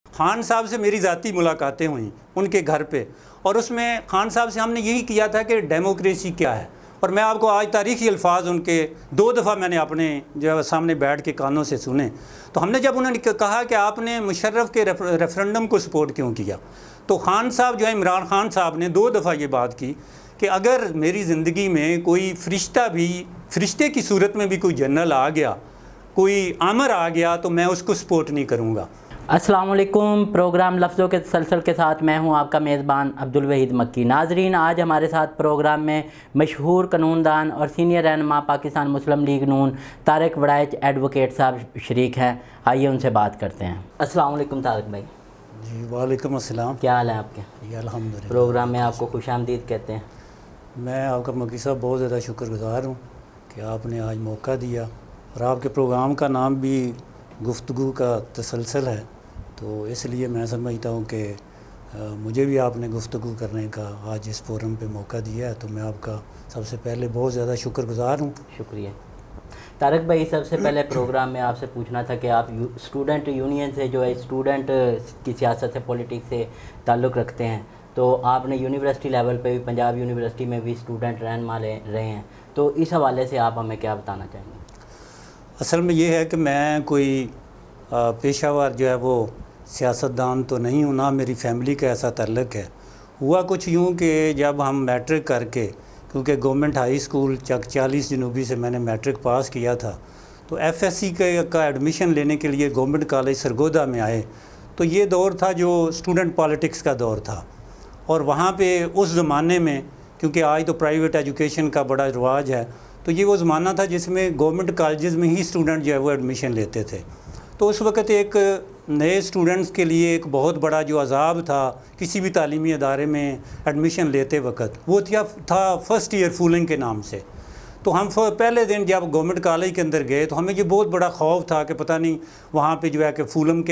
خان صاحب سے میری ذاتی ملاقاتیں ہوئیں ان کے گھر پہ، اور اس میں خان صاحب سے ہم نے یہی کیا تھا کہ ڈیموکریسی کیا ہے، اور میں آپ کو آج تاریخی الفاظ ان کے 2 دفعہ میں نے اپنے جو سامنے بیٹھ کے کانوں سے سنے. تو ہم نے جب انہوں نے کہا کہ آپ نے مشرف کے ریفرنڈم کو سپورٹ کیوں کیا، تو خان صاحب جو ہے عمران خان صاحب نے 2 دفعہ یہ بات کی کہ اگر میری زندگی میں کوئی فرشتے کی صورت میں بھی کوئی جنرل آ گیا، کوئی آمر آ گیا، تو میں اس کو سپورٹ نہیں کروں گا. السلام علیکم. پروگرام لفظوں کے تسلسل کے ساتھ میں ہوں آپ کا میزبان عبدالوحید مکی. ناظرین، آج ہمارے ساتھ پروگرام میں مشہور قانون دان اور سینئر رہنما پاکستان مسلم لیگ نون طارق وڑائچ ایڈوکیٹ صاحب شریک ہیں. آئیے ان سے بات کرتے ہیں. السلام علیکم طارق بھائی. جی وعلیکم السلام. کیا حال ہے آپ کے؟ جی الحمدللہ. پروگرام میں آپ کو خوش آمدید کہتے ہیں. میں آپ کا مکی صاحب بہت زیادہ شکر گزار ہوں کہ آپ نے آج موقع دیا، اور آپ کے پروگرام کا نام بھی گفتگو کا تسلسل ہے، تو اس لیے میں سمجھتا ہوں کہ مجھے بھی آپ نے گفتگو کرنے کا آج اس فورم پہ موقع دیا ہے، تو میں آپ کا سب سے پہلے بہت زیادہ شکر گزار ہوں. شکریہ. طارق بھائی، سب سے پہلے پروگرام میں آپ سے پوچھنا تھا کہ آپ اسٹوڈنٹ یونین سے جو ہے اسٹوڈنٹ کی سیاست سے پولیٹکس سے تعلق رکھتے ہیں، تو آپ نے یونیورسٹی لیول پہ بھی پنجاب یونیورسٹی میں بھی اسٹوڈنٹ رہنما رہے ہیں، تو اس حوالے سے آپ ہمیں کیا بتانا چاہیں گے؟ اصل میں یہ ہے کہ میں کوئی پیشہ ور جو ہے وہ سیاستدان تو نہیں ہوں، نہ میری فیملی کا ایسا تعلق ہے. ہوا کچھ یوں کہ جب ہم میٹرک کر کے، کیونکہ گورنمنٹ ہائی اسکول چک 40 جنوبی سے میں نے میٹرک پاس کیا تھا، تو ایف ایس سی کا ایڈمیشن لینے کے لیے گورنمنٹ کالج سرگودا میں آئے. تو یہ دور تھا جو اسٹوڈنٹ پالیٹکس کا دور تھا، اور وہاں پہ اس زمانے میں، کیونکہ آج تو پرائیویٹ ایجوکیشن کا بڑا رواج ہے، تو یہ وہ زمانہ تھا جس میں گورنمنٹ کالجز میں ہی اسٹوڈنٹ جو ہے وہ ایڈمیشن لیتے تھے. تو اس وقت ایک نئے اسٹوڈنٹس کے لیے ایک بہت بڑا جو عذاب تھا کسی بھی تعلیمی ادارے میں ایڈمیشن لیتے وقت، وہ تھا فرسٹ ایئر فولنگ کے نام سے. تو ہم پہلے دن جب گورنمنٹ کالج کے اندر گئے تو ہمیں یہ بہت بڑا خوف تھا کہ پتہ نہیں وہاں پہ جو ہے کہ فولنگ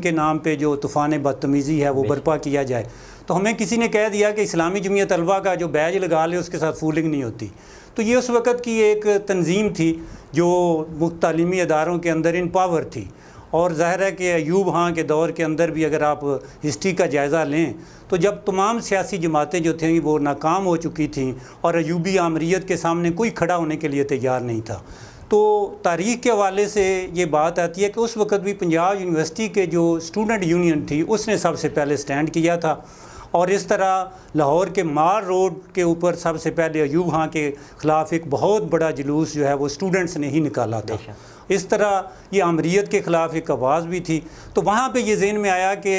کے نام پہ جو طوفان بدتمیزی ہے وہ برپا کیا جائے. تو ہمیں کسی نے کہہ دیا کہ اسلامی جمعیت طلبہ کا جو بیج لگا لے اس کے ساتھ فولنگ نہیں ہوتی. تو یہ اس وقت کی ایک تنظیم تھی جو تعلیمی اداروں کے اندر ان پاور تھی، اور ظاہر ہے کہ ایوب خان کے دور کے اندر بھی اگر آپ ہسٹری کا جائزہ لیں تو جب تمام سیاسی جماعتیں جو تھیں وہ ناکام ہو چکی تھیں اور ایوبی آمریت کے سامنے کوئی کھڑا ہونے کے لیے تیار نہیں تھا. تو تاریخ کے حوالے سے یہ بات آتی ہے کہ اس وقت بھی پنجاب یونیورسٹی کے جو اسٹوڈنٹ یونین تھی اس نے سب سے پہلے سٹینڈ کیا تھا، اور اس طرح لاہور کے مار روڈ کے اوپر سب سے پہلے ایوب خان کے خلاف ایک بہت بڑا جلوس جو ہے وہ اسٹوڈنٹس نے ہی نکالا تھا. اس طرح یہ آمریت کے خلاف ایک آواز بھی تھی. تو وہاں پہ یہ ذہن میں آیا کہ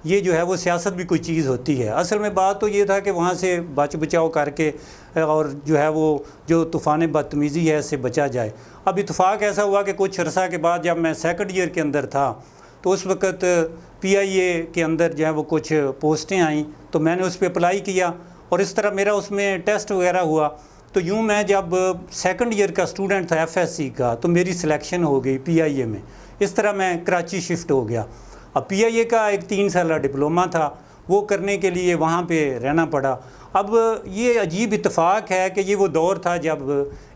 یہ جو ہے وہ سیاست بھی کوئی چیز ہوتی ہے. اصل میں بات تو یہ تھا کہ وہاں سے بچاؤ کر کے اور جو ہے وہ جو طوفان بدتمیزی ہے اس سے بچا جائے. اب اتفاق ایسا ہوا کہ کچھ عرصہ کے بعد جب میں سیکنڈ ایئر کے اندر تھا تو اس وقت پی آئی اے کے اندر جو ہے وہ کچھ پوسٹیں آئیں، تو میں نے اس پہ اپلائی کیا، اور اس طرح میرا اس میں ٹیسٹ وغیرہ ہوا. تو یوں میں جب سیکنڈ ایئر کا اسٹوڈنٹ تھا ایف ایس سی کا تو میری سلیکشن ہو گئی پی آئی اے میں. اس طرح میں کراچی شفٹ ہو گیا. اب پی آئی اے کا ایک 3 سالہ ڈپلومہ تھا، وہ کرنے کے لیے وہاں پہ رہنا پڑا. اب یہ عجیب اتفاق ہے کہ یہ وہ دور تھا جب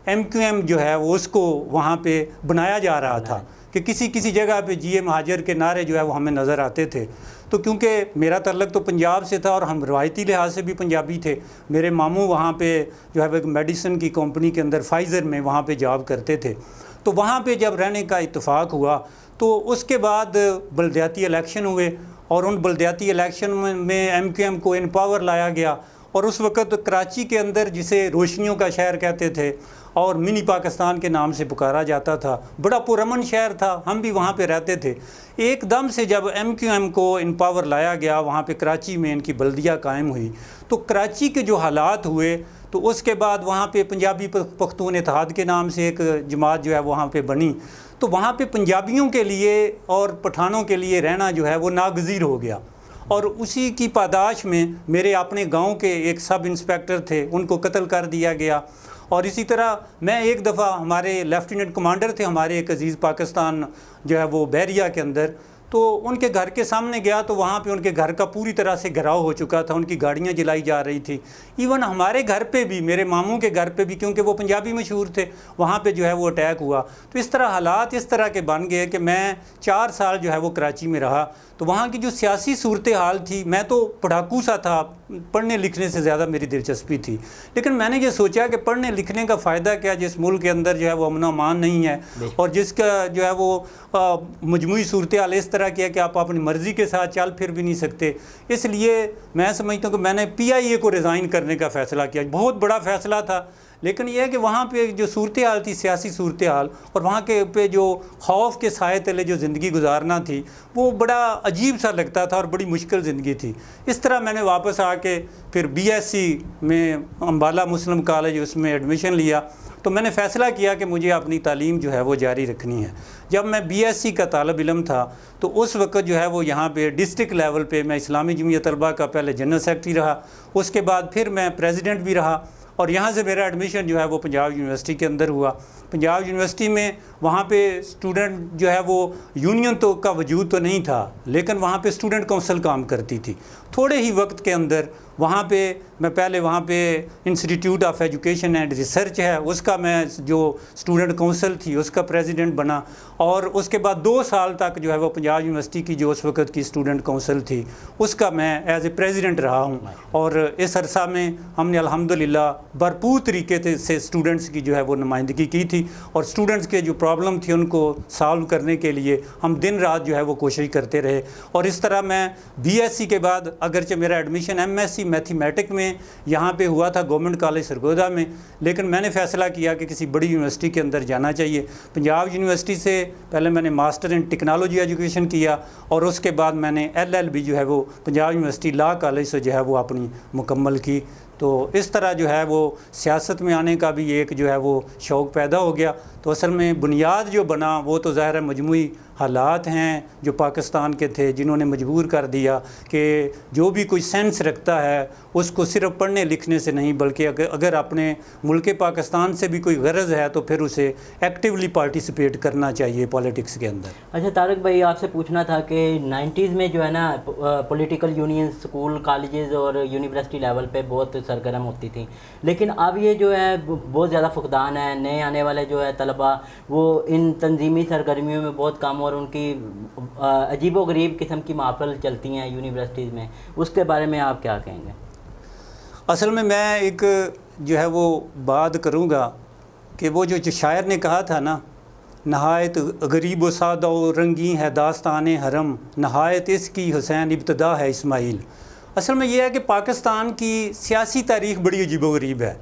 ایم کیو ایم جو ہے وہ اس کو وہاں پہ بنایا جا رہا تھا کہ کسی جگہ پہ جی اے مہاجر کے نعرے جو ہے وہ ہمیں نظر آتے تھے. تو کیونکہ میرا تعلق تو پنجاب سے تھا اور ہم روایتی لحاظ سے بھی پنجابی تھے، میرے ماموں وہاں پہ جو ہے ایک میڈیسن کی کمپنی کے اندر فائزر میں وہاں پہ جاب کرتے تھے. تو وہاں پہ جب رہنے کا اتفاق ہوا تو اس کے بعد بلدیاتی الیکشن ہوئے، اور ان بلدیاتی الیکشن میں ایم کیو ایم کو ان پاور لایا گیا. اور اس وقت کراچی کے اندر جسے روشنیوں کا شہر کہتے تھے اور منی پاکستان کے نام سے پکارا جاتا تھا، بڑا پرامن شہر تھا، ہم بھی وہاں پہ رہتے تھے. ایک دم سے جب ایم کیو ایم کو ان پاور لایا گیا، وہاں پہ کراچی میں ان کی بلدیہ قائم ہوئی، تو کراچی کے جو حالات ہوئے تو اس کے بعد وہاں پہ پنجابی پختون اتحاد کے نام سے ایک جماعت جو ہے وہاں پہ بنی. تو وہاں پہ پنجابیوں کے لیے اور پٹھانوں کے لیے رہنا جو ہے وہ ناگزیر ہو گیا. اور اسی کی پاداش میں میرے اپنے گاؤں کے ایک سب انسپیکٹر تھے، ان کو قتل کر دیا گیا. اور اسی طرح میں ایک دفعہ ہمارے لیفٹیننٹ کمانڈر تھے ہمارے ایک عزیز پاکستان جو ہے وہ بحریہ کے اندر، تو ان کے گھر کے سامنے گیا تو وہاں پہ ان کے گھر کا پوری طرح سے گھراؤ ہو چکا تھا، ان کی گاڑیاں جلائی جا رہی تھی. ایون ہمارے گھر پہ بھی، میرے ماموں کے گھر پہ بھی، کیونکہ وہ پنجابی مشہور تھے، وہاں پہ جو ہے وہ اٹیک ہوا. تو اس طرح حالات اس طرح کے بن گئے کہ میں 4 سال جو ہے وہ کراچی میں رہا. تو وہاں کی جو سیاسی صورتحال تھی، میں تو پڑھاکو سا تھا، پڑھنے لکھنے سے زیادہ میری دلچسپی تھی، لیکن میں نے یہ سوچا کہ پڑھنے لکھنے کا فائدہ کیا جس ملک کے اندر جو ہے وہ امن و امان نہیں ہے، اور جس کا جو ہے وہ مجموعی صورتحال اس طرح کی ہے کہ آپ اپنی مرضی کے ساتھ چل پھر بھی نہیں سکتے۔ اس لیے میں سمجھتا ہوں کہ میں نے PIA کو ریزائن کرنے کا فیصلہ کیا۔ بہت بڑا فیصلہ تھا، لیکن یہ ہے کہ وہاں پہ جو صورتحال تھی، سیاسی صورتحال، اور وہاں کے پہ جو خوف کے سائے تلے جو زندگی گزارنا تھی، وہ بڑا عجیب سا لگتا تھا اور بڑی مشکل زندگی تھی۔ اس طرح میں نے واپس آ کے پھر BSc میں امبالہ مسلم کالج اس میں ایڈمیشن لیا، تو میں نے فیصلہ کیا کہ مجھے اپنی تعلیم جو ہے وہ جاری رکھنی ہے۔ جب میں BSc کا طالب علم تھا تو اس وقت جو ہے وہ یہاں پہ ڈسٹرکٹ لیول پہ میں اسلامی جمعیت طلبہ کا پہلے جنرل سیکرٹری رہا، اس کے بعد پھر میں پریزیڈنٹ بھی رہا، اور یہاں سے میرا ایڈمیشن جو ہے وہ پنجاب یونیورسٹی کے اندر ہوا۔ پنجاب یونیورسٹی میں وہاں پہ اسٹوڈنٹ جو ہے وہ یونین تو کا وجود تو نہیں تھا، لیکن وہاں پہ اسٹوڈنٹ کونسل کام کرتی تھی۔ تھوڑے ہی وقت کے اندر وہاں پہ میں پہلے وہاں پہ institute of education and research ہے، اس کا میں جو اسٹوڈنٹ کونسل تھی اس کا پریزیڈنٹ بنا، اور اس کے بعد 2 سال تک جو ہے وہ پنجاب یونیورسٹی کی جو اس وقت کی اسٹوڈنٹ کونسل تھی اس کا میں ایز اے پریزیڈنٹ رہا ہوں۔ اور اس عرصہ میں ہم نے الحمدللہ بھرپور طریقے سے اسٹوڈنٹس کی جو ہے وہ نمائندگی کی تھی، اور اسٹوڈنٹس کے جو پرابلم تھی ان کو سالو کرنے کے لیے ہم دن رات جو ہے وہ کوشش کرتے رہے۔ اور اس طرح میں BSc کے بعد اگرچہ میرا ایڈمیشن MSc میتھمیٹک میں یہاں پہ ہوا تھا گورنمنٹ کالج سرگودا میں، لیکن میں نے فیصلہ کیا کہ کسی بڑی یونیورسٹی کے اندر جانا چاہیے۔ پنجاب یونیورسٹی سے پہلے میں نے ماسٹر ان ٹیکنالوجی ایجوکیشن کیا، اور اس کے بعد میں نے LLB جو ہے وہ پنجاب یونیورسٹی لا کالج سے جو ہے وہ اپنی مکمل کی۔ تو اس طرح جو ہے وہ سیاست میں آنے کا بھی ایک جو ہے وہ شوق پیدا ہو گیا۔ تو اصل میں بنیاد جو بنا وہ تو ظاہر ہے مجموعی حالات ہیں جو پاکستان کے تھے جنہوں نے مجبور کر دیا کہ جو بھی کوئی سینس رکھتا ہے اس کو صرف پڑھنے لکھنے سے نہیں بلکہ اگر اپنے ملک پاکستان سے بھی کوئی غرض ہے تو پھر اسے ایکٹیولی پارٹیسپیٹ کرنا چاہیے پالیٹکس کے اندر۔ اچھا طارق بھائی، آپ سے پوچھنا تھا کہ 90s میں جو ہے نا پولیٹیکل یونین اسکول کالجز اور یونیورسٹی لیول پہ بہت سرگرم ہوتی تھیں، لیکن اب یہ جو ہے بہت زیادہ فقدان ہے۔ نئے آنے والے جو ہے طلباء وہ ان تنظیمی سرگرمیوں میں بہت کم، اور ان کی عجیب و غریب قسم کی محافل چلتی ہیں یونیورسٹیز میں، اس کے بارے میں آپ کیا کہیں گے؟ اصل میں ایک جو ہے وہ بات کروں گا کہ وہ جو شاعر نے کہا تھا نا، نہایت غریب و سادہ و رنگیں ہے داستان حرم، نہایت اس کی حسین ابتدا ہے اسماعیل۔ اصل میں یہ ہے کہ پاکستان کی سیاسی تاریخ بڑی عجیب و غریب ہے۔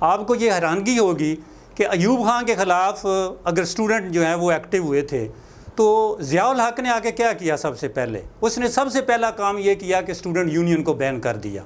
آپ کو یہ حیرانگی ہوگی کہ ایوب خان کے خلاف اگر اسٹوڈنٹ جو ہیں وہ ایکٹیو ہوئے تھے تو ضیاء الحق نے آ کے کیا کیا؟ سب سے پہلے اس نے سب سے پہلا کام یہ کیا کہ اسٹوڈنٹ یونین کو بین کر دیا،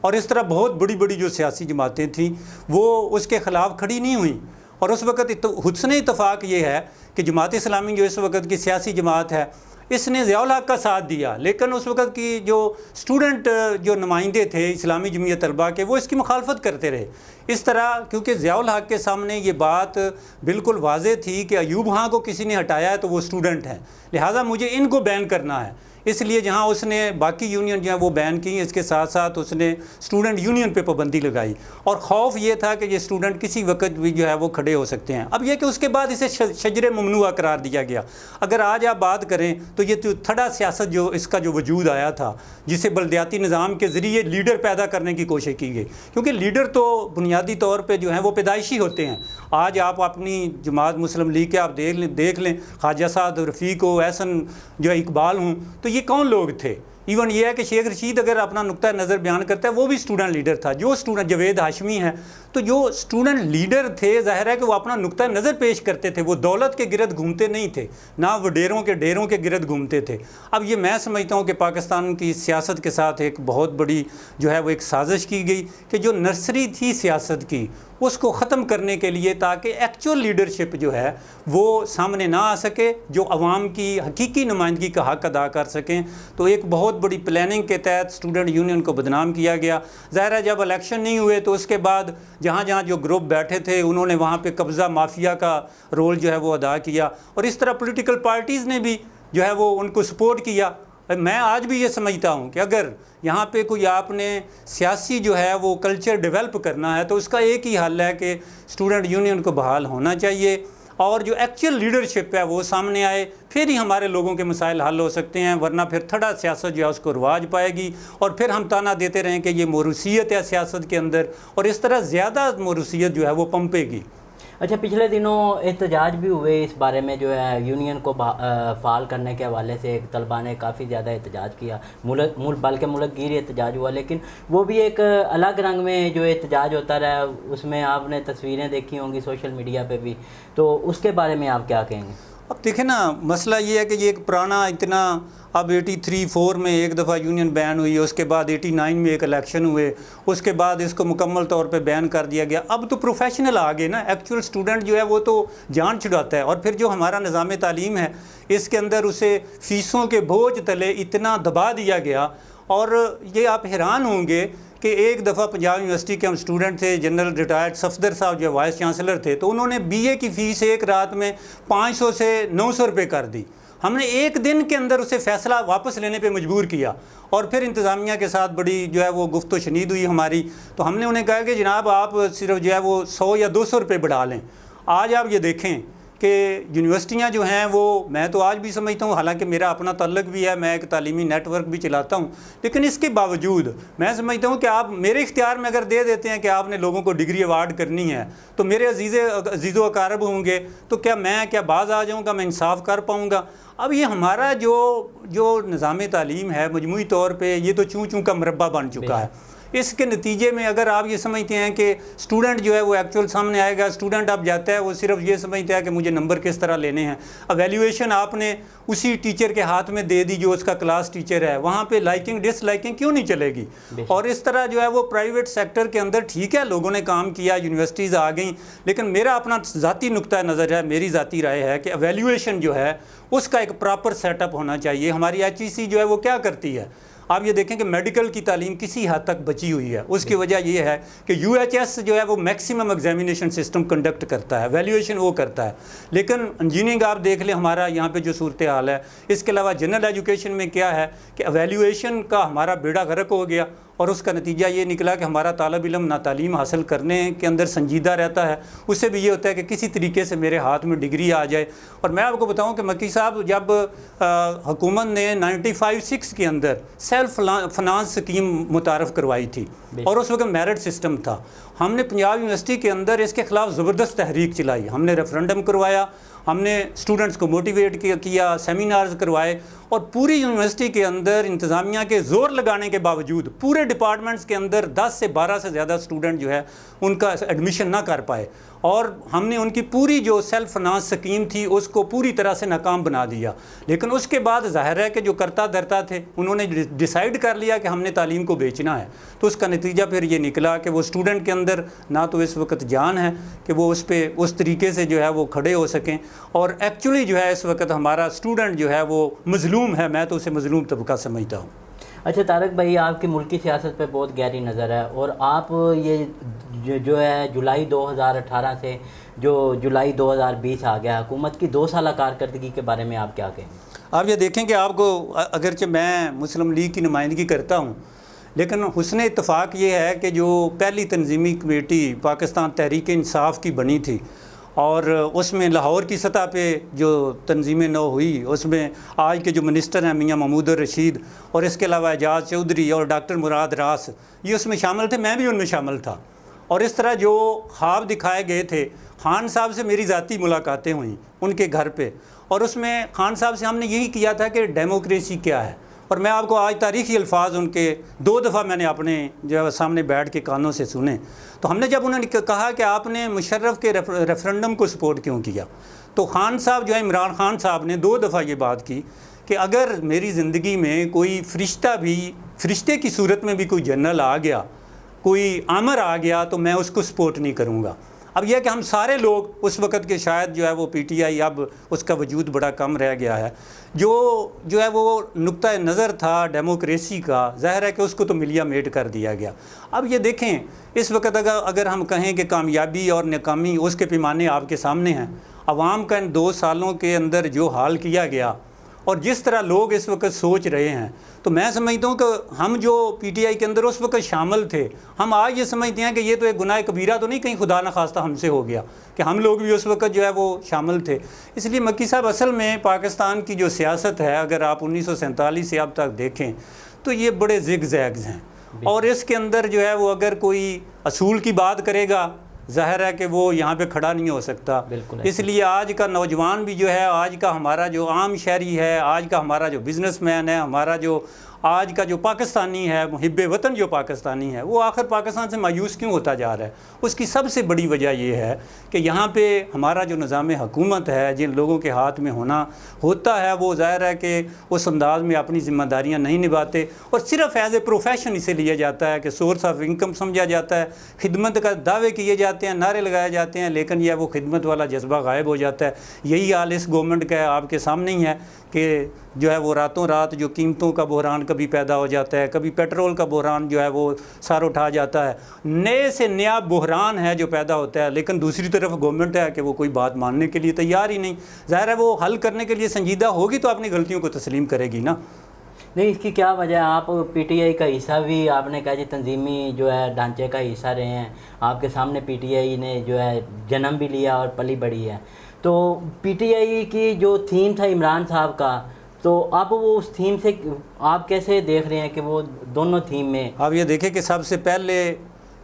اور اس طرح بہت بڑی بڑی جو سیاسی جماعتیں تھیں وہ اس کے خلاف کھڑی نہیں ہوئیں۔ اور اس وقت حسن اتفاق یہ ہے کہ جماعت اسلامی جو اس وقت کی سیاسی جماعت ہے اس نے ضیاء الحق کا ساتھ دیا، لیکن اس وقت کی جو اسٹوڈنٹ جو نمائندے تھے اسلامی جمعیت طلبہ کے وہ اس کی مخالفت کرتے رہے۔ اس طرح کیونکہ ضیاء الحق کے سامنے یہ بات بالکل واضح تھی کہ ایوب خان کو کسی نے ہٹایا ہے تو وہ اسٹوڈنٹ ہیں، لہٰذا مجھے ان کو بین کرنا ہے۔ اس لیے جہاں اس نے باقی یونین جو ہیں وہ بین کی، اس کے ساتھ ساتھ اس نے اسٹوڈنٹ یونین پہ پابندی لگائی، اور خوف یہ تھا کہ یہ اسٹوڈنٹ کسی وقت بھی جو ہے وہ کھڑے ہو سکتے ہیں۔ اب یہ کہ اس کے بعد اسے شجر ممنوعہ قرار دیا گیا۔ اگر آج آپ بات کریں تو یہ تھڑا سیاست جو اس کا جو وجود آیا تھا، جسے بلدیاتی نظام کے ذریعے لیڈر پیدا کرنے کی کوشش کی گئی، کیونکہ لیڈر تو بنیادی طور پہ جو ہیں وہ پیدائشی ہوتے ہیں۔ آج آپ اپنی جماعت مسلم لیگ کے آپ دیکھ لیں خواجہ سعد رفیق ہو، احسن جو اقبال ہوں، تو یہ کون لوگ تھے؟ ایون یہ ہے کہ شیخ رشید اگر اپنا نقطہ نظر بیان کرتا ہے وہ بھی اسٹوڈنٹ لیڈر تھا۔ جو اسٹوڈنٹ جوید ہاشمی ہیں تو جو اسٹوڈنٹ لیڈر تھے ظاہر ہے کہ وہ اپنا نقطہ نظر پیش کرتے تھے، وہ دولت کے گرد گھومتے نہیں تھے، نہ وہ ڈیروں کے گرد گھومتے تھے۔ اب یہ میں سمجھتا ہوں کہ پاکستان کی سیاست کے ساتھ ایک بہت بڑی جو ہے وہ ایک سازش کی گئی کہ جو نرسری تھی سیاست کی اس کو ختم کرنے کے لیے، تاکہ ایکچول لیڈرشپ جو ہے وہ سامنے نہ آ سکے، جو عوام کی حقیقی نمائندگی کا حق ادا کر سکیں۔ تو ایک بہت بڑی پلاننگ کے تحت اسٹوڈنٹ یونین کو بدنام کیا گیا۔ ظاہر ہے جب الیکشن نہیں ہوئے تو اس کے بعد جہاں جہاں جو گروپ بیٹھے تھے انہوں نے وہاں پہ قبضہ مافیا کا رول جو ہے وہ ادا کیا، اور اس طرح پولیٹیکل پارٹیز نے بھی جو ہے وہ ان کو سپورٹ کیا۔ میں آج بھی یہ سمجھتا ہوں کہ اگر یہاں پہ کوئی آپ نے سیاسی جو ہے وہ کلچر ڈیولپ کرنا ہے تو اس کا ایک ہی حل ہے کہ اسٹوڈنٹ یونین کو بحال ہونا چاہیے۔ اور جو ایکچوئل لیڈرشپ ہے وہ سامنے آئے، پھر ہی ہمارے لوگوں کے مسائل حل ہو سکتے ہیں، ورنہ پھر تھوڑا سیاست جو ہے اس کو رواج پائے گی، اور پھر ہم تانا دیتے رہیں کہ یہ موروثیت ہے سیاست کے اندر، اور اس طرح زیادہ موروثیت جو ہے وہ پمپے گی۔ اچھا، پچھلے دنوں احتجاج بھی ہوئے اس بارے میں، جو ہے یونین کو فعال کرنے کے حوالے سے طلباء نے کافی زیادہ احتجاج کیا، بلکہ ملک گیر احتجاج ہوا، لیکن وہ بھی ایک الگ رنگ میں جو احتجاج ہوتا رہا، اس میں آپ نے تصویریں دیکھی ہوں گی سوشل میڈیا پہ بھی، تو اس کے بارے میں آپ کیا کہیں گے؟ اب دیکھیں نا، مسئلہ یہ ہے کہ یہ ایک پرانا اتنا، اب 83-84 میں ایک دفعہ یونین بین ہوئی، اس کے بعد 89 میں ایک الیکشن ہوئے، اس کے بعد اس کو مکمل طور پہ بین کر دیا گیا۔ اب تو پروفیشنل آ گئے نا، ایکچوئل اسٹوڈنٹ جو ہے وہ تو جان چھڑاتا ہے، اور پھر جو ہمارا نظام تعلیم ہے اس کے اندر اسے فیسوں کے بوجھ تلے اتنا دبا دیا گیا، اور یہ آپ حیران ہوں گے کہ ایک دفعہ پنجاب یونیورسٹی کے ہم اسٹوڈنٹ تھے، جنرل ریٹائرڈ صفدر صاحب جو وائس چانسلر تھے، تو انہوں نے بی اے کی فیس ایک رات میں 500 سے 900 روپے کر دی۔ ہم نے ایک دن کے اندر اسے فیصلہ واپس لینے پہ مجبور کیا، اور پھر انتظامیہ کے ساتھ بڑی جو ہے وہ گفت و شنید ہوئی ہماری، تو ہم نے انہیں کہا کہ جناب آپ صرف جو ہے وہ 100 یا 200 روپے بڑھا لیں۔ آج آپ یہ دیکھیں کہ یونیورسٹیاں جو ہیں وہ، میں تو آج بھی سمجھتا ہوں، حالانکہ میرا اپنا تعلق بھی ہے، میں ایک تعلیمی نیٹ ورک بھی چلاتا ہوں، لیکن اس کے باوجود میں سمجھتا ہوں کہ آپ میرے اختیار میں اگر دے دیتے ہیں کہ آپ نے لوگوں کو ڈگری ایوارڈ کرنی ہے، تو میرے عزیز و اقارب ہوں گے، تو کیا میں باز آ جاؤں گا، میں انصاف کر پاؤں گا؟ اب یہ ہمارا جو نظام تعلیم ہے مجموعی طور پہ یہ تو چوں چوں کا مربع بن چکا ہے۔ اس کے نتیجے میں اگر آپ یہ سمجھتے ہیں کہ اسٹوڈنٹ جو ہے وہ ایکچوئل سامنے آئے گا، اسٹوڈنٹ اب جاتا ہے وہ صرف یہ سمجھتا ہے کہ مجھے نمبر کس طرح لینے ہیں، ایویلیویشن آپ نے اسی ٹیچر کے ہاتھ میں دے دی جو اس کا کلاس ٹیچر ہے، وہاں پہ لائکنگ ڈس لائکنگ کیوں نہیں چلے گی؟ اور اس طرح جو ہے وہ پرائیویٹ سیکٹر کے اندر ٹھیک ہے لوگوں نے کام کیا، یونیورسٹیز آ گئیں، لیکن میرا اپنا ذاتی نقطہ نظر ہے، میری ذاتی رائے ہے کہ ایویلیویشن جو ہے اس کا ایک پراپر سیٹ اپ ہونا چاہیے۔ ہماری ایچ ای سی جو ہے وہ کیا کرتی ہے؟ آپ یہ دیکھیں کہ میڈیکل کی تعلیم کسی حد تک بچی ہوئی ہے، اس کی وجہ یہ ہے کہ یو ایچ ایس جو ہے وہ میکسیمم ایگزامینیشن سسٹم کنڈکٹ کرتا ہے، ویلیویشن وہ کرتا ہے، لیکن انجینئرنگ آپ دیکھ لیں ہمارا یہاں پہ جو صورتحال ہے، اس کے علاوہ جنرل ایجوکیشن میں کیا ہے کہ ایویلیویشن کا ہمارا بیڑا غرق ہو گیا، اور اس کا نتیجہ یہ نکلا کہ ہمارا طالب علم نہ تعلیم حاصل کرنے کے اندر سنجیدہ رہتا ہے، اس سے بھی یہ ہوتا ہے کہ کسی طریقے سے میرے ہاتھ میں ڈگری آ جائے۔ اور میں آپ کو بتاؤں کہ مکی صاحب، جب حکومت نے 95-6 کے اندر سیلف فنانس سکیم متعارف کروائی تھی، اور اس وقت میرٹ سسٹم تھا، ہم نے پنجاب یونیورسٹی کے اندر اس کے خلاف زبردست تحریک چلائی، ہم نے ریفرنڈم کروایا، ہم نے اسٹوڈنٹس کو موٹیویٹ کیا، سیمینارز کروائے، اور پوری یونیورسٹی کے اندر انتظامیہ کے زور لگانے کے باوجود پورے ڈپارٹمنٹس کے اندر 10 سے 12 سے زیادہ اسٹوڈنٹ جو ہے ان کا ایڈمیشن نہ کر پائے، اور ہم نے ان کی پوری جو سیلف فنانس سکیم تھی اس کو پوری طرح سے ناکام بنا دیا۔ لیکن اس کے بعد ظاہر ہے کہ جو کرتا دھرتا تھے انہوں نے ڈیسائیڈ کر لیا کہ ہم نے تعلیم کو بیچنا ہے، تو اس کا نتیجہ پھر یہ نکلا کہ وہ اسٹوڈنٹ کے اندر نہ تو اس وقت جان ہے کہ وہ اس پہ اس طریقے سے جو ہے وہ کھڑے ہو سکیں، اور ایکچولی جو ہے اس وقت ہمارا اسٹوڈنٹ جو ہے وہ مظلوم ہے، میں تو اسے مظلوم طبقہ سمجھتا ہوں۔ اچھا طارق بھائی، آپ کی ملکی سیاست پہ بہت گہری نظر ہے، اور آپ یہ جو ہے جولائی 2018 سے جو جولائی 2020 آ گیا، حکومت کی 2 سالہ کارکردگی کے بارے میں آپ کیا کہیں؟ آپ یہ دیکھیں کہ آپ کو، اگرچہ میں مسلم لیگ کی نمائندگی کرتا ہوں، لیکن حسن اتفاق یہ ہے کہ جو پہلی تنظیمی کمیٹی پاکستان تحریک انصاف کی بنی تھی، اور اس میں لاہور کی سطح پہ جو تنظیم نو ہوئی، اس میں آج کے جو منسٹر ہیں میاں محمود الرشید، اور اس کے علاوہ اعجاز چودھری اور ڈاکٹر مراد راس، یہ اس میں شامل تھے، میں بھی ان میں شامل تھا، اور اس طرح جو خواب دکھائے گئے تھے، خان صاحب سے میری ذاتی ملاقاتیں ہوئیں ان کے گھر پہ، اور اس میں خان صاحب سے ہم نے یہی کیا تھا کہ ڈیموکریسی کیا ہے، اور میں آپ کو آج تاریخی الفاظ ان کے 2 دفعہ میں نے اپنے جو سامنے بیٹھ کے کانوں سے سنے، تو ہم نے جب انہوں نے کہا کہ آپ نے مشرف کے ریفرنڈم کو سپورٹ کیوں کیا، تو خان صاحب جو ہے عمران خان صاحب نے 2 دفعہ یہ بات کی کہ اگر میری زندگی میں کوئی فرشتے کی صورت میں بھی کوئی جنرل آ گیا، کوئی آمر آ گیا، تو میں اس کو سپورٹ نہیں کروں گا۔ اب یہ کہ ہم سارے لوگ اس وقت کے شاید جو ہے وہ پی ٹی آئی، اب اس کا وجود بڑا کم رہ گیا ہے، جو ہے وہ نقطہ نظر تھا ڈیموکریسی کا، ظاہر ہے کہ اس کو تو ملیا میٹ کر دیا گیا۔ اب یہ دیکھیں اس وقت اگر ہم کہیں کہ کامیابی اور ناکامی، اس کے پیمانے آپ کے سامنے ہیں۔ عوام کا ان 2 سالوں کے اندر جو حال کیا گیا، اور جس طرح لوگ اس وقت سوچ رہے ہیں تو میں سمجھتا ہوں کہ ہم جو پی ٹی آئی کے اندر اس وقت شامل تھے، ہم آج یہ سمجھتے ہیں کہ یہ تو ایک گناہ کبیرہ تو نہیں کہیں خدا نخواستہ ہم سے ہو گیا کہ ہم لوگ بھی اس وقت جو ہے وہ شامل تھے۔ اس لیے مکی صاحب اصل میں پاکستان کی جو سیاست ہے اگر آپ 1947 سے اب تک دیکھیں تو یہ بڑے زگ زیگز ہیں، اور اس کے اندر جو ہے وہ اگر کوئی اصول کی بات کرے گا ظاہر ہے کہ وہ یہاں پہ کھڑا نہیں ہو سکتا۔ اس لیے آج کا نوجوان بھی جو ہے، آج کا ہمارا جو عام شہری ہے، آج کا ہمارا جو بزنس مین ہے، ہمارا جو آج کا جو پاکستانی ہے، محب وطن جو پاکستانی ہے، وہ آخر پاکستان سے مایوس کیوں ہوتا جا رہا ہے؟ اس کی سب سے بڑی وجہ یہ ہے کہ یہاں پہ ہمارا جو نظام حکومت ہے، جن لوگوں کے ہاتھ میں ہوتا ہے، وہ ظاہر ہے کہ اس انداز میں اپنی ذمہ داریاں نہیں نبھاتے، اور صرف ایز اے پروفیشن اسے لیا جاتا ہے کہ سورس آف انکم سمجھا جاتا ہے، خدمت کا دعوے کیے جاتے ہیں، نعرے لگائے جاتے ہیں، لیکن یہ وہ خدمت والا جذبہ غائب ہو جاتا ہے۔ یہی حال اس گورنمنٹ کا ہے، آپ کے سامنے ہی ہے کہ جو ہے وہ راتوں رات جو قیمتوں کا بحران کبھی پیدا ہو جاتا ہے، کبھی پیٹرول کا بحران جو ہے وہ سر اٹھا جاتا ہے، نئے سے نیا بحران ہے جو پیدا ہوتا ہے، لیکن دوسری طرف گورنمنٹ ہے کہ وہ کوئی بات ماننے کے لیے تیار ہی نہیں۔ ظاہر ہے وہ حل کرنے کے لیے سنجیدہ ہوگی تو اپنی غلطیوں کو تسلیم کرے گی نا۔ نہیں، اس کی کیا وجہ ہے؟ آپ پی ٹی آئی کا حصہ بھی آپ نے کہا جی تنظیمی جو ہے ڈھانچے کا حصہ رہے ہیں، آپ کے سامنے پی ٹی آئی نے جو ہے جنم بھی لیا اور پلی بڑھی ہے، تو پی ٹی آئی کی جو تھیم تھا عمران صاحب کا، تو آپ وہ اس تھیم سے آپ کیسے دیکھ رہے ہیں کہ وہ دونوں تھیم میں؟ آپ یہ دیکھیں کہ سب سے پہلے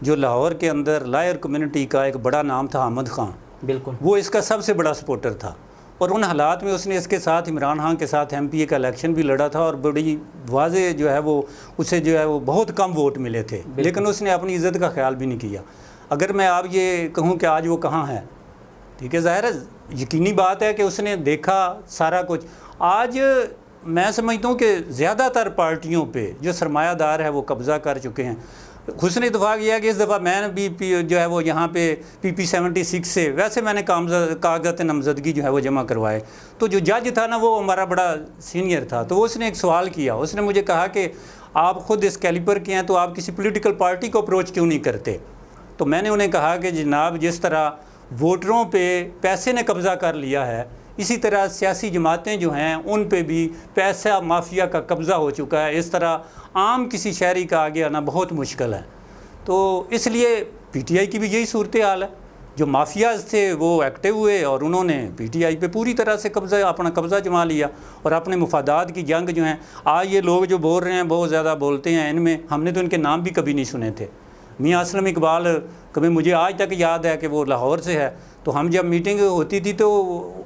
جو لاہور کے اندر لائر کمیونٹی کا ایک بڑا نام تھا احمد خان، بالکل وہ اس کا سب سے بڑا سپورٹر تھا، اور ان حالات میں اس نے اس کے ساتھ عمران خان کے ساتھ ایم پی اے کا الیکشن بھی لڑا تھا، اور بڑی واضح جو ہے وہ اسے جو ہے وہ بہت کم ووٹ ملے تھے، لیکن اس نے اپنی عزت کا خیال بھی نہیں کیا۔ اگر میں آپ یہ کہوں کہ آج وہ کہاں ہے، ٹھیک ہے، ظاہر ہے یقینی بات ہے کہ اس نے دیکھا سارا کچھ۔ آج میں سمجھتا ہوں کہ زیادہ تر پارٹیوں پہ جو سرمایہ دار ہے وہ قبضہ کر چکے ہیں۔ حسن اتفاق یہ ہے کہ اس دفعہ میں نے بھی جو ہے وہ یہاں پہ پی 76 سے ویسے میں نے کاغذات نامزدگی جو ہے وہ جمع کروائے، تو جو جج تھا نا وہ ہمارا بڑا سینئر تھا، تو اس نے ایک سوال کیا، اس نے مجھے کہا کہ آپ خود اس کیلیبر کے ہیں تو آپ کسی پولیٹیکل پارٹی کو اپروچ کیوں نہیں کرتے؟ تو میں نے انہیں کہا کہ جناب جس طرح ووٹروں پہ پیسے نے قبضہ کر لیا ہے، اسی طرح سیاسی جماعتیں جو ہیں ان پہ بھی پیسہ مافیا کا قبضہ ہو چکا ہے، اس طرح عام کسی شہری کا آگے آنا بہت مشکل ہے۔ تو اس لیے پی ٹی آئی کی بھی یہی صورتحال ہے، جو مافیاز تھے وہ ایکٹیو ہوئے اور انہوں نے پی ٹی آئی پہ پوری طرح سے اپنا قبضہ جما لیا، اور اپنے مفادات کی جنگ جو ہیں، آج یہ لوگ جو بول رہے ہیں بہت زیادہ بولتے ہیں، ان میں ہم نے تو ان کے نام بھی کبھی نہیں سنے تھے۔ میاں اسلم اقبال کبھی مجھے آج تک یاد ہے کہ وہ لاہور سے ہے، تو ہم جب میٹنگ ہوتی تھی تو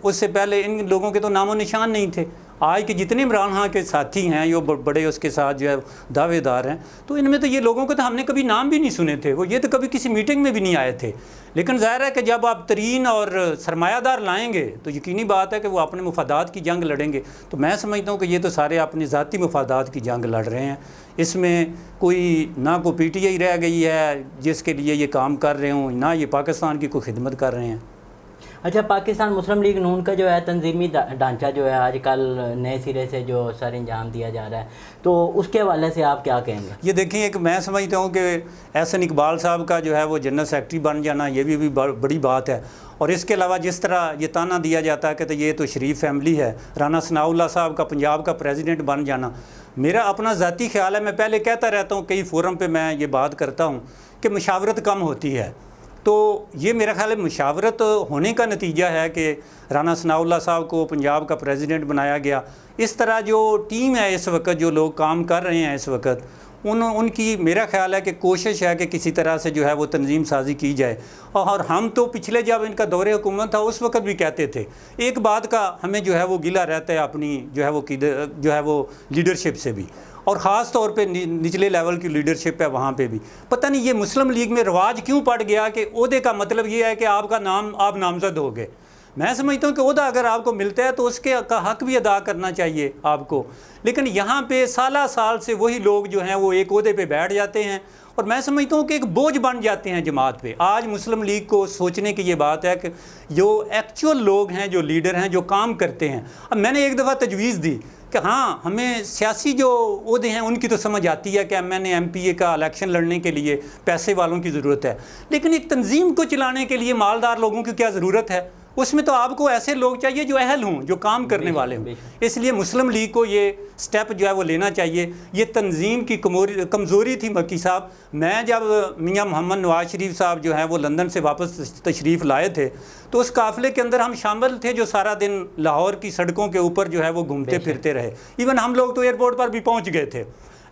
اس سے پہلے ان لوگوں کے تو نام و نشان نہیں تھے۔ آج کے جتنے عمران خان کے ساتھی ہیں جو بڑے اس کے ساتھ جو ہے دعوے دار ہیں، تو ان میں تو یہ لوگوں کو تو ہم نے کبھی نام بھی نہیں سنے تھے، وہ یہ تو کبھی کسی میٹنگ میں بھی نہیں آئے تھے۔ لیکن ظاہر ہے کہ جب آپ ترین اور سرمایہ دار لائیں گے تو یقینی بات ہے کہ وہ اپنے مفادات کی جنگ لڑیں گے۔ تو میں سمجھتا ہوں کہ یہ تو سارے اپنی ذاتی مفادات کی جنگ لڑ رہے ہیں، اس میں کوئی نہ کوئی پی ٹی آئی رہ گئی ہے جس کے لیے یہ کام کر رہے ہوں، نہ یہ پاکستان کی کوئی خدمت کر رہے ہیں۔ اچھا، پاکستان مسلم لیگ نون کا جو ہے تنظیمی ڈھانچہ جو ہے آج کل نئے سرے سے جو سر انجام دیا جا رہا ہے، تو اس کے حوالے سے آپ کیا کہیں گے؟ یہ دیکھیں، ایک میں سمجھتا ہوں کہ احسن اقبال صاحب کا جو ہے وہ جنرل سیکرٹری بن جانا یہ بھی بڑی بات ہے، اور اس کے علاوہ جس طرح یہ تانا دیا جاتا ہے کہ یہ تو شریف فیملی ہے، رانا ثناء اللہ صاحب کا پنجاب کا پریزیڈنٹ بن جانا، میرا اپنا ذاتی خیال ہے، میں پہلے کہتا رہتا ہوں کئی فورم پہ میں یہ بات کرتا ہوں کہ مشاورت کم ہوتی ہے، تو یہ میرا خیال ہے مشاورت ہونے کا نتیجہ ہے کہ رانا ثناء اللہ صاحب کو پنجاب کا پریزیڈنٹ بنایا گیا۔ اس طرح جو ٹیم ہے اس وقت، جو لوگ کام کر رہے ہیں اس وقت، ان کی میرا خیال ہے کہ کوشش ہے کہ کسی طرح سے جو ہے وہ تنظیم سازی کی جائے، اور ہم تو پچھلے جب ان کا دور حکومت تھا اس وقت بھی کہتے تھے، ایک بات کا ہمیں جو ہے وہ گلہ رہتا ہے اپنی جو ہے وہ لیڈرشپ سے بھی، اور خاص طور پہ نچلے لیول کی لیڈرشپ ہے وہاں پہ بھی۔ پتہ نہیں یہ مسلم لیگ میں رواج کیوں پڑ گیا کہ عہدے کا مطلب یہ ہے کہ آپ نامزد ہو گئے۔ میں سمجھتا ہوں کہ عہدہ اگر آپ کو ملتا ہے تو اس کا حق بھی ادا کرنا چاہیے آپ کو، لیکن یہاں پہ سالہ سال سے وہی لوگ جو ہیں وہ ایک عہدے پہ بیٹھ جاتے ہیں، اور میں سمجھتا ہوں کہ ایک بوجھ بن جاتے ہیں جماعت پہ۔ آج مسلم لیگ کو سوچنے کی یہ بات ہے کہ جو ایکچول لوگ ہیں، جو لیڈر ہیں، جو کام کرتے ہیں، اب میں نے ایک دفعہ تجویز دی کہ ہاں ہمیں سیاسی جو عہدے ہیں ان کی تو سمجھ آتی ہے کہ ایم پی اے کا الیکشن لڑنے کے لیے پیسے والوں کی ضرورت ہے، لیکن ایک تنظیم کو چلانے کے لیے مالدار لوگوں کی کیا ضرورت ہے؟ اس میں تو آپ کو ایسے لوگ چاہیے جو اہل ہوں، جو کام کرنے والے ہوں. اس لیے مسلم لیگ کو یہ سٹیپ جو ہے وہ لینا چاہیے. یہ تنظیم کی کمزوری تھی مکی صاحب. میں جب میاں محمد نواز شریف صاحب جو ہیں وہ لندن سے واپس تشریف لائے تھے تو اس قافلے کے اندر ہم شامل تھے جو سارا دن لاہور کی سڑکوں کے اوپر جو ہے وہ گھومتے پھرتے رہے. ایون ہم لوگ تو ایئرپورٹ پر بھی پہنچ گئے تھے.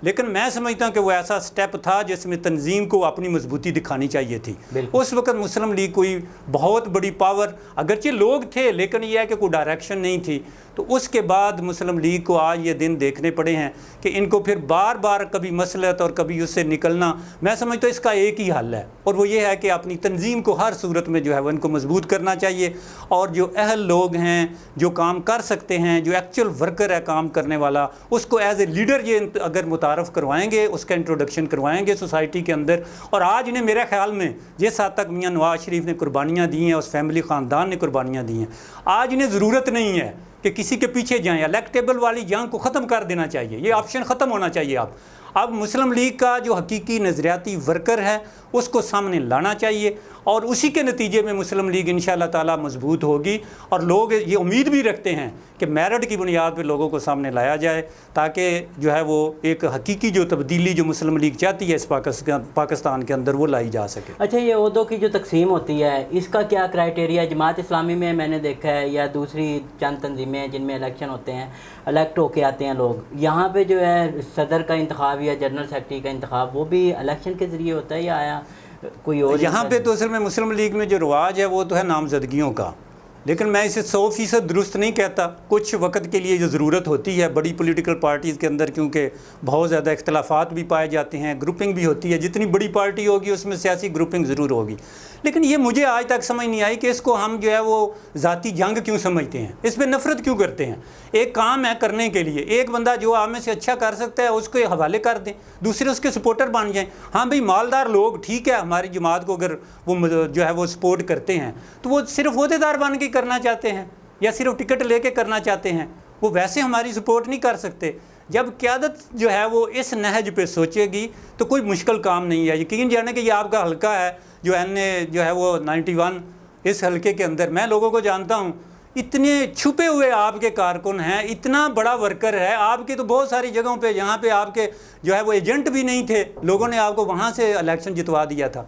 لیکن میں سمجھتا ہوں کہ وہ ایسا سٹیپ تھا جس میں تنظیم کو اپنی مضبوطی دکھانی چاہیے تھی. اس وقت مسلم لیگ کوئی بہت بڑی پاور اگرچہ لوگ تھے لیکن یہ ہے کہ کوئی ڈائریکشن نہیں تھی. تو اس کے بعد مسلم لیگ کو آج یہ دن دیکھنے پڑے ہیں کہ ان کو پھر بار بار کبھی مصلحت اور کبھی اس سے نکلنا. میں سمجھتا ہوں اس کا ایک ہی حل ہے اور وہ یہ ہے کہ اپنی تنظیم کو ہر صورت میں جو ہے وہ ان کو مضبوط کرنا چاہیے. اور جو اہل لوگ ہیں جو کام کر سکتے ہیں، جو ایکچوئل ورکر ہے کام کرنے والا، اس کو ایز اے لیڈر یہ اگر متعارف کروائیں گے، اس کا انٹروڈکشن کروائیں گے سوسائٹی کے اندر. اور آج انہیں میرے خیال میں جس حد تک میاں نواز شریف نے قربانیاں دی ہیں، اس فیملی خاندان نے قربانیاں دی ہیں، آج انہیں ضرورت نہیں ہے کہ کسی کے پیچھے جائیں. الیکٹیبل والی جنگ کو ختم کر دینا چاہیے. یہ آپشن ختم ہونا چاہیے. اب مسلم لیگ کا جو حقیقی نظریاتی ورکر ہے اس کو سامنے لانا چاہیے اور اسی کے نتیجے میں مسلم لیگ انشاءاللہ تعالی مضبوط ہوگی. اور لوگ یہ امید بھی رکھتے ہیں کہ میرٹ کی بنیاد پہ لوگوں کو سامنے لایا جائے تاکہ جو ہے وہ ایک حقیقی جو تبدیلی جو مسلم لیگ چاہتی ہے اس پاکستان کے اندر وہ لائی جا سکے. اچھا، یہ عہدوں کی جو تقسیم ہوتی ہے اس کا کیا کرائٹیریا؟ جماعت اسلامی میں میں نے دیکھا ہے یا دوسری چند تنظیمیں ہیں جن میں الیکشن ہوتے ہیں، الیکٹ ہو کے آتے ہیں لوگ، یہاں پہ جو ہے صدر کا انتخاب یا جنرل سیکرٹری کا انتخاب وہ بھی الیکشن کے ذریعے ہوتا ہے یا آیا کوئی اور؟ یہاں پہ تو اصل میں مسلم لیگ میں جو رواج ہے وہ تو ہے نامزدگیوں کا، لیکن میں اسے 100% درست نہیں کہتا. کچھ وقت کے لیے جو ضرورت ہوتی ہے بڑی پولیٹیکل پارٹیز کے اندر، کیونکہ بہت زیادہ اختلافات بھی پائے جاتے ہیں، گروپنگ بھی ہوتی ہے. جتنی بڑی پارٹی ہوگی اس میں سیاسی گروپنگ ضرور ہوگی. لیکن یہ مجھے آج تک سمجھ نہیں آئی کہ اس کو ہم جو ہے وہ ذاتی جنگ کیوں سمجھتے ہیں، اس پہ نفرت کیوں کرتے ہیں. ایک کام ہے کرنے کے لیے، ایک بندہ جو آپ میں سے اچھا کر سکتا ہے اس کو حوالے کر دیں، دوسرے اس کے سپورٹر بن جائیں. ہاں بھئی مالدار لوگ ٹھیک ہے، ہماری جماعت کو اگر وہ جو ہے وہ سپورٹ کرتے ہیں تو وہ صرف عہدیدار بن کے کرنا چاہتے ہیں یا صرف ٹکٹ لے کے کرنا چاہتے ہیں، وہ ویسے ہماری سپورٹ نہیں کر سکتے. جب قیادت جو ہے وہ اس نہج پہ سوچے گی تو کوئی مشکل کام نہیں ہے. یقین جانے کہ یہ آپ کا حلقہ ہے جو جو ہے وہ 91، اس حلقے کے اندر میں لوگوں کو جانتا ہوں، اتنے چھپے ہوئے آپ کے کارکن ہیں، اتنا بڑا ورکر ہے آپ کی. تو بہت ساری جگہوں پہ جہاں پہ آپ کے جو ہے وہ ایجنٹ بھی نہیں تھے، لوگوں نے آپ کو وہاں سے الیکشن جتوا دیا تھا.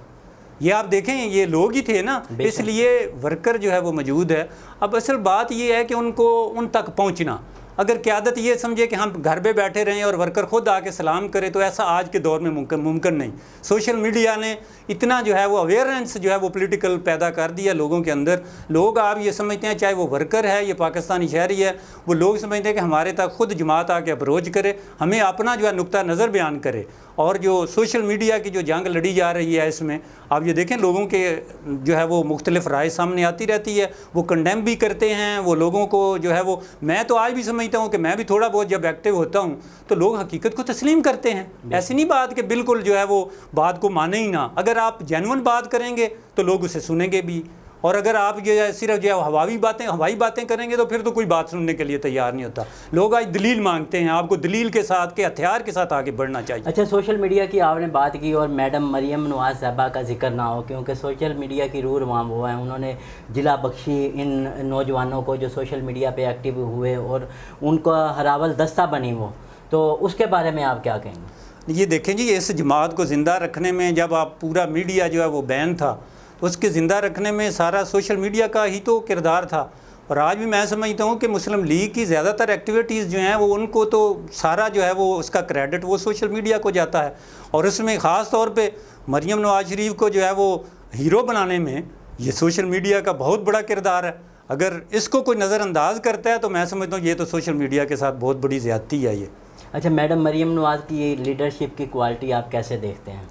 یہ آپ دیکھیں یہ لوگ ہی تھے نا، اس لیے ورکر جو ہے وہ موجود ہے. اب اصل بات یہ ہے کہ ان کو ان تک پہنچنا. اگر قیادت یہ سمجھے کہ ہم گھر پہ بیٹھے رہیں اور ورکر خود آ کے سلام کرے تو ایسا آج کے دور میں ممکن نہیں. سوشل میڈیا نے اتنا جو ہے وہ اویئرنس جو ہے وہ پولیٹیکل پیدا کر دیا لوگوں کے اندر. لوگ آپ یہ سمجھتے ہیں چاہے وہ ورکر ہے یا پاکستانی شہری ہے، وہ لوگ سمجھتے ہیں کہ ہمارے تک خود جماعت آ کے اپروچ کرے، ہمیں اپنا جو ہے نقطہ نظر بیان کرے. اور جو سوشل میڈیا کی جو جنگ لڑی جا رہی ہے اس میں آپ یہ دیکھیں لوگوں کے جو ہے وہ مختلف رائے سامنے آتی رہتی ہے، وہ کنڈیم بھی کرتے ہیں، وہ لوگوں کو جو ہے وہ، میں تو آج بھی سمجھتا ہوں کہ میں بھی تھوڑا بہت جب ایکٹیو ہوتا ہوں تو لوگ حقیقت کو تسلیم کرتے ہیں. ایسی نہیں بات کہ بالکل جو ہے وہ بات کو مانیں ہی نہ. اگر آپ جینون بات کریں گے تو لوگ اسے سنیں گے بھی، اور اگر آپ جو ہے صرف جو ہے ہوائی باتیں کریں گے تو پھر تو کوئی بات سننے کے لیے تیار نہیں ہوتا. لوگ آج دلیل مانگتے ہیں، آپ کو دلیل کے ساتھ کے ہتھیار کے ساتھ آگے بڑھنا چاہیے. اچھا، سوشل میڈیا کی آپ نے بات کی اور میڈم مریم نواز صاحبہ کا ذکر نہ ہو، کیونکہ سوشل میڈیا کی روح رواں وہ ہیں. انہوں نے جلا بخشی ان نوجوانوں کو جو سوشل میڈیا پہ ایکٹیو ہوئے اور ان کا ہراول دستہ بنی وہ، تو اس کے بارے میں آپ کیا کہیں گے؟ یہ دیکھیں جی، اس جماعت کو زندہ رکھنے میں جب آپ پورا میڈیا جو ہے وہ بین تھا، اس کے زندہ رکھنے میں سارا سوشل میڈیا کا ہی تو کردار تھا. اور آج بھی میں سمجھتا ہوں کہ مسلم لیگ کی زیادہ تر ایکٹیویٹیز جو ہیں وہ ان کو تو سارا جو ہے وہ اس کا کریڈٹ وہ سوشل میڈیا کو جاتا ہے. اور اس میں خاص طور پہ مریم نواز شریف کو جو ہے وہ ہیرو بنانے میں یہ سوشل میڈیا کا بہت بڑا کردار ہے. اگر اس کو کوئی نظر انداز کرتا ہے تو میں سمجھتا ہوں یہ تو سوشل میڈیا کے ساتھ بہت بڑی زیادتی ہے یہ. اچھا، میڈم مریم نواز کی یہ لیڈرشپ کی کوالٹی آپ کیسے دیکھتے ہیں؟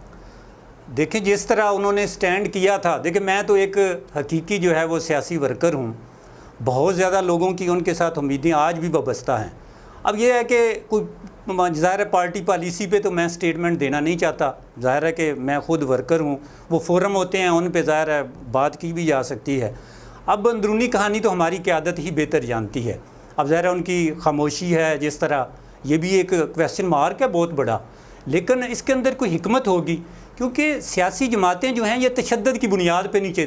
دیکھیں جس طرح انہوں نے سٹینڈ کیا تھا، دیکھیں میں تو ایک حقیقی جو ہے وہ سیاسی ورکر ہوں، بہت زیادہ لوگوں کی ان کے ساتھ امیدیں آج بھی وابستہ ہیں. اب یہ ہے کہ کوئی ظاہر ہے پارٹی پالیسی پہ تو میں سٹیٹمنٹ دینا نہیں چاہتا، ظاہر ہے کہ میں خود ورکر ہوں، وہ فورم ہوتے ہیں ان پہ ظاہر ہے بات کی بھی جا سکتی ہے. اب اندرونی کہانی تو ہماری قیادت ہی بہتر جانتی ہے. اب ظاہر ہے ان کی خاموشی ہے جس طرح، یہ بھی ایک کویسچن مارک ہے بہت بڑا، لیکن اس کے اندر کوئی حکمت ہوگی، کیونکہ سیاسی جماعتیں جو ہیں یہ تشدد کی بنیاد پہ نیچے